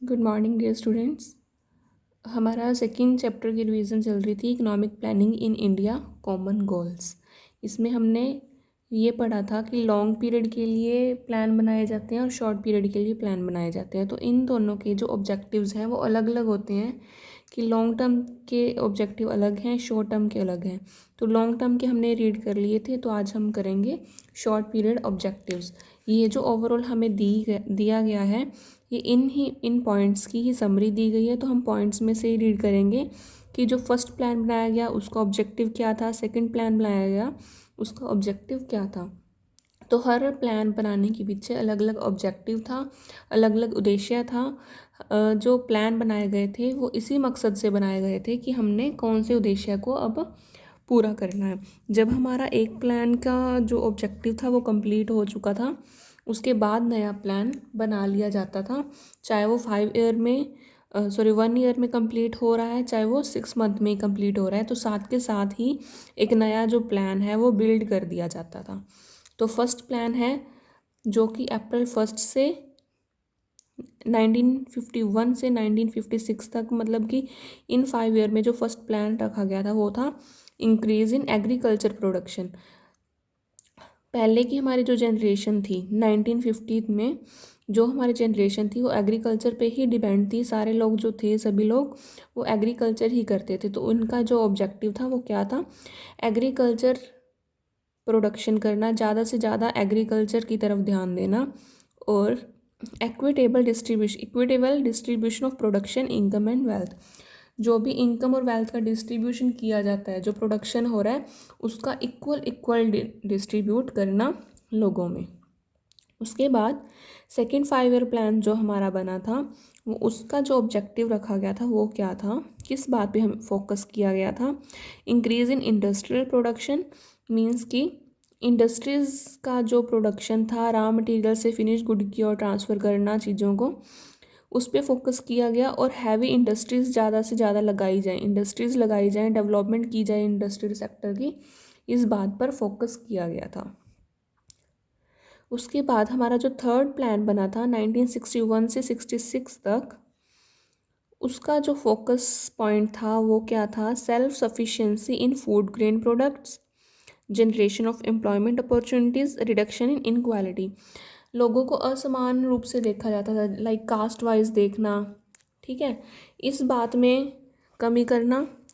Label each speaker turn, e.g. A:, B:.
A: Good morning dear students. हमारा second chapter की revision चल रही थी, economic planning in India common goals. इसमें हमने ये पढ़ा था कि लॉन्ग पीरियड के लिए प्लान बनाए जाते हैं और शॉर्ट पीरियड के लिए प्लान बनाए जाते हैं। तो इन दोनों के जो ऑब्जेक्टिव्स हैं वो अलग अलग होते हैं कि लॉन्ग टर्म के ऑब्जेक्टिव अलग हैं, शॉर्ट टर्म के अलग हैं। तो लॉन्ग टर्म के हमने रीड कर लिए थे, तो आज हम करेंगे शॉर्ट पीरियड ऑब्जेक्टिव्स। ये जो ओवरऑल हमें दिया गया है, ये इन पॉइंट्स की ही समरी दी गई है। तो हम पॉइंट्स में से ही रीड करेंगे कि जो फर्स्ट प्लान बनाया गया उसका ऑब्जेक्टिव क्या था, सेकंड प्लान बनाया गया उसका ऑब्जेक्टिव क्या था। तो हर प्लान बनाने के पीछे अलग अलग ऑब्जेक्टिव था, अलग अलग उद्देश्य था। जो प्लान बनाए गए थे वो इसी मकसद से बनाए गए थे कि हमने कौन से उद्देश्य को अब पूरा करना है। जब हमारा एक प्लान का जो ऑब्जेक्टिव था वो कंप्लीट हो चुका था, उसके बाद नया प्लान बना लिया जाता था। चाहे वो 1 ईयर में कंप्लीट हो रहा है, चाहे वो 6 मंथ में कंप्लीट हो रहा है, तो साथ के साथ ही एक नया जो प्लान है वो बिल्ड कर दिया जाता था। तो फर्स्ट प्लान है जो कि अप्रैल 1 से 1951 से 1956 तक, मतलब कि इन 5 ईयर में जो फर्स्ट प्लान रखा गया था वो था इंक्रीज इन एग्रीकल्चर प्रोडक्शन। पहले की हमारी जो जनरेशन थी 1950 में, जो हमारी जनरेशन थी वो एग्रीकल्चर पे ही डिपेंड थी। सारे लोग जो थे, सभी लोग वो एग्रीकल्चर ही करते थे। तो उनका जो ऑब्जेक्टिव था वो क्या था, एग्रीकल्चर प्रोडक्शन करना, ज़्यादा से ज़्यादा एग्रीकल्चर की तरफ ध्यान देना और equitable distribution of production, income and wealth. जो भी इनकम और वेल्थ का डिस्ट्रीब्यूशन किया जाता है, जो प्रोडक्शन हो रहा है उसका इक्वल डिस्ट्रीब्यूट करना लोगों में। उसके बाद सेकेंड 5 ईयर प्लान जो हमारा बना था, वो उसका जो ऑब्जेक्टिव रखा गया था वो क्या था, किस बात पे हम फोकस किया गया था, increase in industrial production. Means कि इंडस्ट्रीज़ का जो प्रोडक्शन था, रॉ मटेरियल से फिनिश गुड की और ट्रांसफ़र करना चीज़ों को, उस पर फोकस किया गया। और हैवी इंडस्ट्रीज़ ज़्यादा से ज़्यादा लगाई जाएँ, डेवलपमेंट की जाए इंडस्ट्रियल सेक्टर की, इस बात पर फोकस किया गया था। उसके बाद हमारा जो थर्ड प्लान बना था 1961 से 66 तक, उसका जो फोकस पॉइंट था वो क्या था, self sufficiency in food grain products, generation of employment opportunities, reduction in inequality. लोगों को असमान रूप से देखा जाता था, लाइक कास्ट वाइज देखना, ठीक है, इस बात में कमी करना